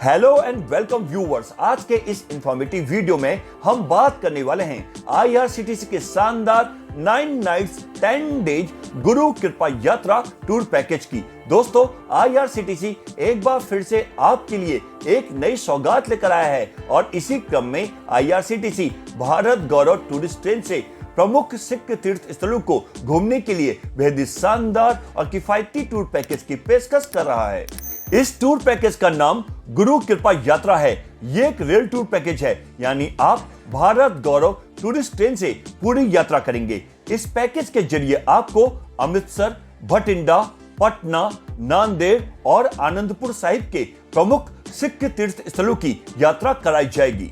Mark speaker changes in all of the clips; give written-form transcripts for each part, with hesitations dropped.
Speaker 1: Hello and welcome viewers. आज के इस इंफॉर्मेटिव वीडियो में हम बात करने वाले हैं आईआरसीटीसी के शानदार 9 नाइट्स 10 डेज गुरु कृपा यात्रा टूर पैकेज की। दोस्तों, आईआरसीटीसी एक बार फिर से आपके लिए एक नई सौगात लेकर आया है और इसी क्रम में आईआरसीटीसी भारत गौरव टूरिस्ट ट्रेन से प्रमुख सिख तीर्थ स्थलों को घूमने के लिए बेहद शानदार और किफायती टूर पैकेज की पेशकश कर रहा है। इस टूर पैकेज का नाम गुरु कृपा यात्रा है। ये एक रेल टूर पैकेज है, यानी आप भारत गौरव टूरिस्ट ट्रेन से पूरी यात्रा करेंगे। इस पैकेज के जरिए आपको अमृतसर, भटिंडा, पटना, नांदेड़ और आनंदपुर साहिब के प्रमुख सिख तीर्थ स्थलों की यात्रा कराई जाएगी।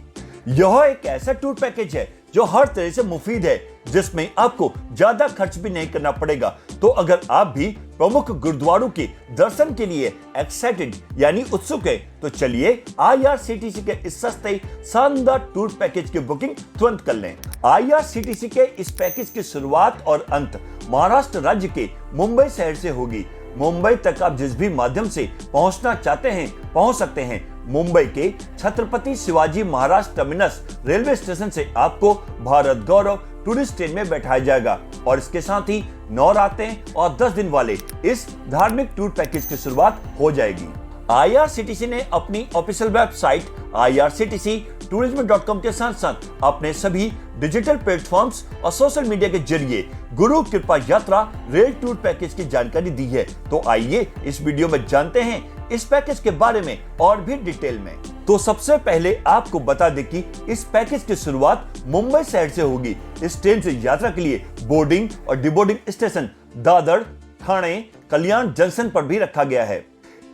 Speaker 1: यह एक ऐसा टूर पैकेज है जो हर तरह से मुफीद है, जिसमें आपको ज्यादा खर्च भी नहीं करना पड़ेगा। तो अगर आप भी प्रमुख गुरुद्वारों के दर्शन के लिए एक्साइटेड यानी उत्सुक है, तो चलिए आईआरसीटीसी के इस सस्ते शानदार टूर पैकेज की बुकिंग तुरंत कर लें। आईआरसीटीसी के इस पैकेज की शुरुआत और अंत महाराष्ट्र राज्य के मुंबई शहर से होगी। मुंबई तक आप जिस भी माध्यम से पहुंचना चाहते हैं पहुंच सकते हैं। मुंबई के Chhatrapati Shivaji Maharaj terminus railway station से आपको भारत गौरव टूरिस्ट ट्रेन में बैठाया जाएगा और इसके साथ ही 9 रातें और 10 दिन वाले इस धार्मिक टूर पैकेज की शुरुआत हो जाएगी। आईआरसीटीसी ने अपनी ऑफिशियल वेबसाइट irctctourism.com के साथ साथ अपने सभी डिजिटल प्लेटफॉर्म्स और सोशल मीडिया के जरिए गुरु कृपा यात्रा रेल टूर पैकेज की जानकारी दी है। तो आइए इस वीडियो में जानते हैं इस पैकेज के बारे में और भी डिटेल में। तो सबसे पहले आपको बता दें कि इस पैकेज की शुरुआत मुंबई शहर से होगी। इस ट्रेन से यात्रा के लिए बोर्डिंग और डिबोर्डिंग स्टेशन दादर, ठाणे, कल्याण जंक्शन पर भी रखा गया है।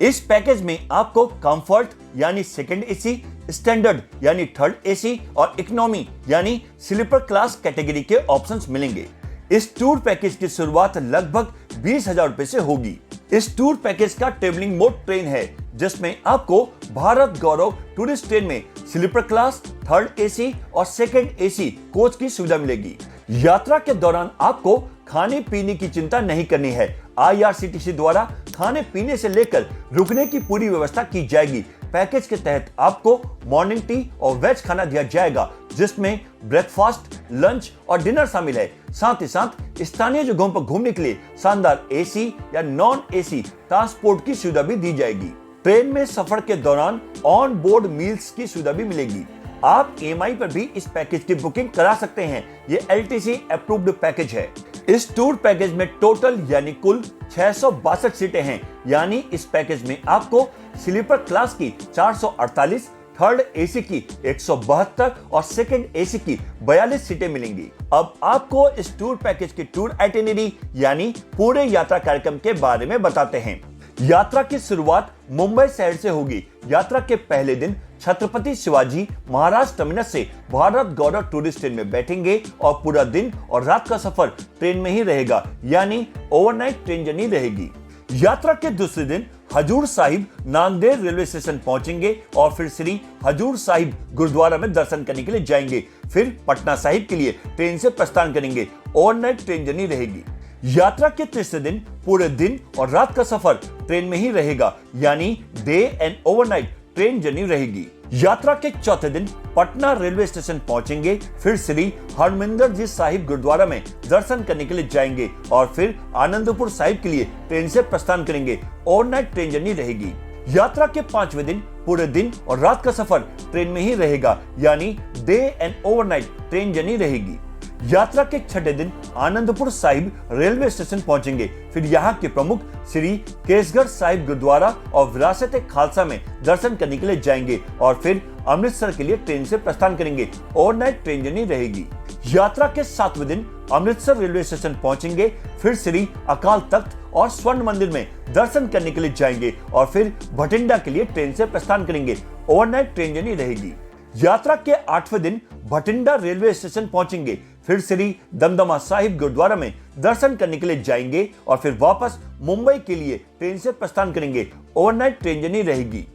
Speaker 1: इस पैकेज में आपको कंफर्ट यानी सेकंड एसी, स्टैंडर्ड यानी थर्ड एसी और इकोनॉमी यानी स्लीपर क्लास कैटेगरी के ऑप्शंस मिलेंगे। इस टूर पैकेज की शुरुआत लगभग 20,000 रुपए से होगी। इस टूर पैकेज का ट्रेवलिंग मोड ट्रेन है, जिसमें आपको भारत गौरव टूरिस्ट ट्रेन में स्लीपर क्लास, थर्ड एसी और सेकंड एसी कोच की सुविधा मिलेगी। यात्रा के दौरान आपको खाने पीने की चिंता नहीं करनी है। आईआरसीटीसी द्वारा खाने पीने से लेकर रुकने की पूरी व्यवस्था की जाएगी। पैकेज के तहत आपको मॉर्निंग टी और वेज खाना दिया जाएगा, जिसमें ब्रेकफास्ट, लंच और डिनर शामिल है। साथ ही साथ स्थानीय जगहों पर घूमने के लिए शानदार एसी या नॉन एसी ट्रांसपोर्ट की सुविधा भी दी जाएगी। ट्रेन में सफर के दौरान ऑन बोर्ड मील्स की सुविधा भी मिलेगी। आप ईएमआई पर भी इस पैकेज की बुकिंग करा सकते हैं। ये एलटीसी अप्रूव्ड पैकेज है। इस टूर पैकेज में टोटल यानी कुल 662 सीटें हैं, यानी इस पैकेज में आपको स्लीपर क्लास की 448, थर्ड एसी की 172 और सेकंड एसी की 42 सीटें मिलेंगी। अब आपको इस टूर पैकेज की टूर आइटिनरी यानी पूरे यात्रा कार्यक्रम के बारे में बताते हैं। यात्रा की शुरुआत मुंबई शहर से होगी। यात्रा के पहले दिन छत्रपति शिवाजी महाराज टर्मिनस से भारत गौरव टूरिस्ट ट्रेन में बैठेंगे और पूरा दिन और रात का सफर ट्रेन में ही रहेगा, यानी ओवरनाइट ट्रेन जर्नी रहेगी। यात्रा के दूसरे दिन हजूर साहिब नांदेड़ रेलवे स्टेशन पहुंचेंगे और फिर श्री हजूर साहिब गुरुद्वारा में दर्शन करने के लिए जाएंगे। फिर पटना साहिब के लिए ट्रेन से प्रस्थान करेंगे। ओवरनाइट ट्रेन जर्नी रहेगी। यात्रा के तीसरे दिन पूरे दिन और रात का सफर ट्रेन में ही रहेगा, यानी day and overnight train journey रहेगी। यात्रा के चौथे दिन पटना रेलवे स्टेशन पहुंचेंगे, फिर श्री हरमिंदर जी साहिब गुरुद्वारा में दर्शन करने के लिए जाएंगे और फिर आनंदपुर साहिब के लिए ट्रेन से प्रस्थान करेंगे। ओवरनाइट ट्रेन जर्नी रहेगी। यात्रा के 5वें दिन पूरे दिन और रात का सफर ट्रेन में ही रहेगा, यानी day and overnight train journey रहेगी। यात्रा के 6ठे दिन आनंदपुर साहिब रेलवे स्टेशन पहुंचेंगे, फिर यहाँ के प्रमुख श्री केसगढ़ साहिब गुरुद्वारा और विरासत खालसा में दर्शन करने के लिए जाएंगे और फिर अमृतसर के लिए ट्रेन से प्रस्थान करेंगे। ओवरनाइट ट्रेन जर्नी रहेगी। यात्रा के 7वें दिन अमृतसर रेलवे स्टेशन पहुंचेंगे, फिर श्री अकाल तख्त और स्वर्ण मंदिर में दर्शन करने के लिए जाएंगे और फिर भटिंडा के लिए ट्रेन से प्रस्थान करेंगे। ओवरनाइट ट्रेन जर्नी रहेगी। यात्रा के 8वें दिन भटिंडा रेलवे स्टेशन पहुंचेंगे, फिर श्री दमदमा साहिब गुरुद्वारा में दर्शन करने के लिए जाएंगे और फिर वापस मुंबई के लिए ट्रेन से प्रस्थान करेंगे। ओवरनाइट ट्रेन जर्नी रहेगी।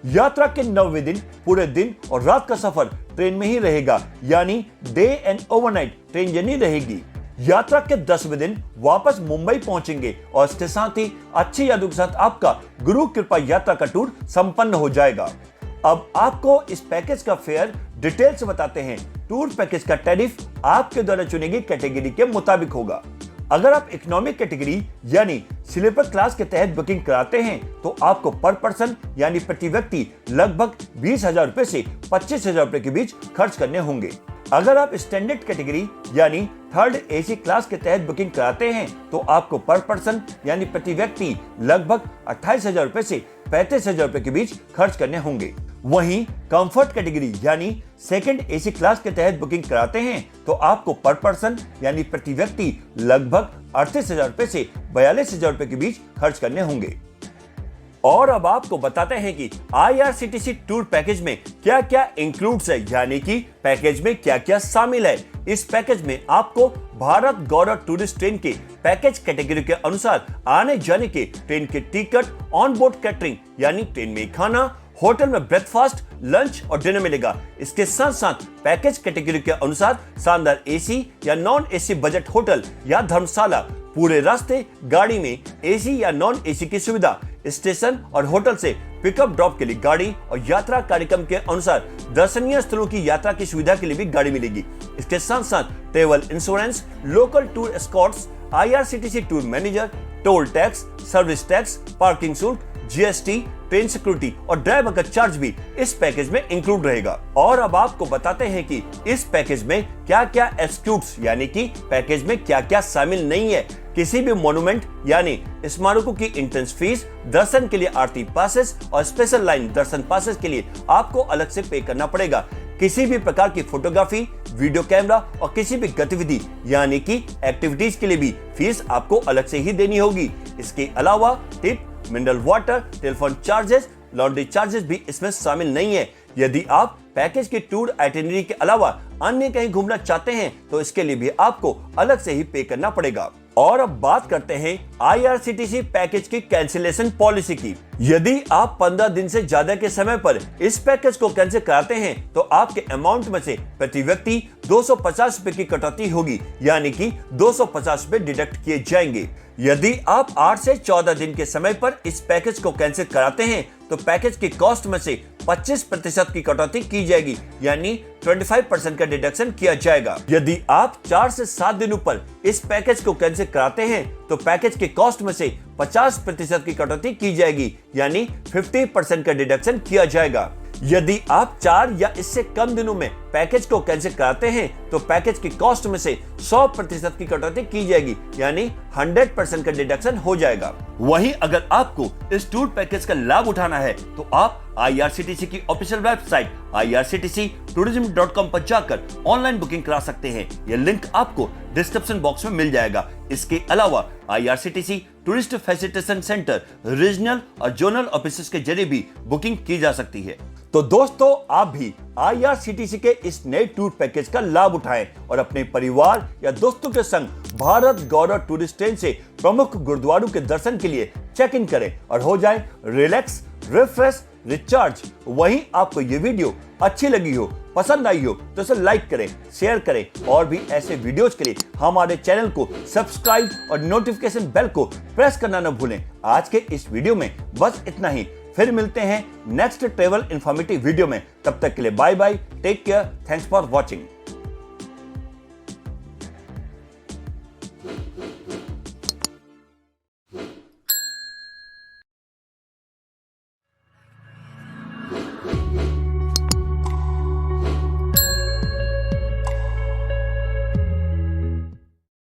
Speaker 1: यात्रा के 9वें दिन पूरे दिन और रात का सफर ट्रेन में ही रहेगा, यानी day and overnight train journey रहेगी। यात्रा के 10वें दिन वापस मुंबई पहुंचेंगे और इसके साथ ही अच्छी यादों के साथ आपका गुरु कृपा यात्रा का टूर संपन्न हो जाएगा। अब आपको इस पैकेज का फेयर डिटेल से बताते हैं। टूर पैकेज का टैरिफ आपके द्वारा चुनी गई कैटेगरी के मुताबिक होगा। अगर आप इकोनॉमिक कैटेगरी यानी स्लीपर क्लास के तहत बुकिंग कराते हैं तो आपको पर पर्सन यानी प्रति व्यक्ति लगभग 20,000 रुपए से 25,000 रुपए के बीच खर्च करने होंगे। अगर आप स्टैंडर्ड कैटेगरी यानी थर्ड एसी क्लास के तहत बुकिंग कराते हैं तो आपको पर पर्सन यानी प्रति व्यक्ति लगभग 28,000 रुपए से 35,000 रुपए के बीच खर्च करने होंगे। वहीं कंफर्ट कैटेगरी यानी सेकंड एसी क्लास के तहत बुकिंग कराते हैं तो आपको पर पर्सन यानी प्रति व्यक्ति लगभग 38,000 रुपए से 42,000 रुपए के बीच खर्च करने होंगे। और अब आपको बताते हैं कि IRCTC टूर पैकेज में क्या क्या इंक्लूड्स है, यानी कि पैकेज में क्या क्या शामिल है। इस पैकेज में आपको भारत गौरव टूरिस्ट ट्रेन के पैकेज कैटेगरी के अनुसार आने जाने के ट्रेन के टिकट, ऑन बोर्ड कैटरिंग यानी ट्रेन में खाना, होटल में ब्रेकफास्ट, लंच और डिनर मिलेगा। इसके साथ साथ पैकेज कैटेगरी के अनुसार शानदार एसी या नॉन एसी बजट होटल या धर्मशाला, पूरे रास्ते गाड़ी में एसी या नॉन एसी की सुविधा, स्टेशन और होटल से पिकअप ड्रॉप के लिए गाड़ी और यात्रा कार्यक्रम के अनुसार दर्शनीय स्थलों की यात्रा की सुविधा के लिए भी गाड़ी मिलेगी। इसके साथ साथ travel insurance, local tour Escorts, IRCTC tour manager, toll tax, service tax, parking शुल्क, GST, ट्रेन सिक्योरिटी और ड्राइवर का चार्ज भी इस पैकेज में इंक्लूड रहेगा। और अब आपको बताते हैं कि इस पैकेज में क्या क्या एक्सक्लूड्स यानी कि पैकेज में क्या क्या शामिल नहीं है। किसी भी मोन्यूमेंट यानी स्मारकों की एंट्रेंस फीस, दर्शन के लिए आरती पासेस और स्पेशल लाइन दर्शन पासेस के लिए आपको अलग से पे करना पड़ेगा। किसी भी प्रकार की फोटोग्राफी, वीडियो कैमरा और किसी भी गतिविधि यानी कि एक्टिविटीज के लिए भी फीस आपको अलग से ही देनी होगी। इसके अलावा tip, mineral water, telephone charges, laundry charges भी इसमें शामिल नहीं है। यदि आप पैकेज की टूर आइटिनरी के अलावा अन्य कहीं घूमना चाहते हैं तो इसके लिए भी आपको अलग से ही पे करना पड़ेगा। और अब बात करते हैं IRCTC पैकेज की कैंसिलेशन पॉलिसी की। यदि आप 15 दिन से ज्यादा के समय पर इस पैकेज को कैंसिल कराते हैं तो आपके अमाउंट में से प्रति व्यक्ति 250 रुपए की कटौती होगी, यानी कि 250 रुपए डिडक्ट किए जाएंगे। यदि आप 8 से 14 दिन के समय पर इस पैकेज को कैंसिल कराते हैं तो पैकेज की कॉस्ट में से 25% की कटौती की जाएगी, यानी 25% का डिडक्शन किया जाएगा। यदि आप 4 से 7 दिनों पर इस पैकेज को कैंसिल कराते हैं तो पैकेज के कॉस्ट में से 50% की कटौती की जाएगी, यानी 50% का डिडक्शन किया जाएगा। यदि आप 4 या इससे कम दिनों में पैकेज को कैंसिल कराते हैं तो पैकेज की कॉस्ट में से 100% की कटौती की जाएगी, यानी 100% का डिडक्शन हो जाएगा। वहीं अगर आपको इस टूर पैकेज का लाभ उठाना है तो आप IRCTC की ऑफिशियल वेबसाइट irctctourism.com पर जाकर ऑनलाइन बुकिंग करा सकते हैं। यह लिंक आपको डिस्क्रिप्शन बॉक्स में मिल जाएगा। इसके अलावा IRCTC tourist facilitation centre, regional और जोनल ऑफिसेस के जरिए भी बुकिंग की जा सकती है। तो दोस्तों, आप भी IRCTC के इस नए टूर पैकेज का लाभ उठाएं और अपने परिवार या दोस्तों के संग भारत गौरव टूरिस्ट ट्रेन से प्रमुख गुरुद्वारों के दर्शन के लिए चेक इन करें और हो जाए रिलैक्स, रिफ्रेश, रिचार्ज। वहीं आपको ये वीडियो अच्छी लगी हो, पसंद आई हो तो इसे लाइक करें, शेयर करें और भी ऐसे वीडियोस के लिए हमारे चैनल को सब्सक्राइब और नोटिफिकेशन बेल को प्रेस करना न भूलें। आज के इस वीडियो में बस इतना ही। फिर मिलते हैं नेक्स्ट ट्रेवल इंफॉर्मेटिव वीडियो में। तब तक के लिए bye bye, take care, thanks for watching.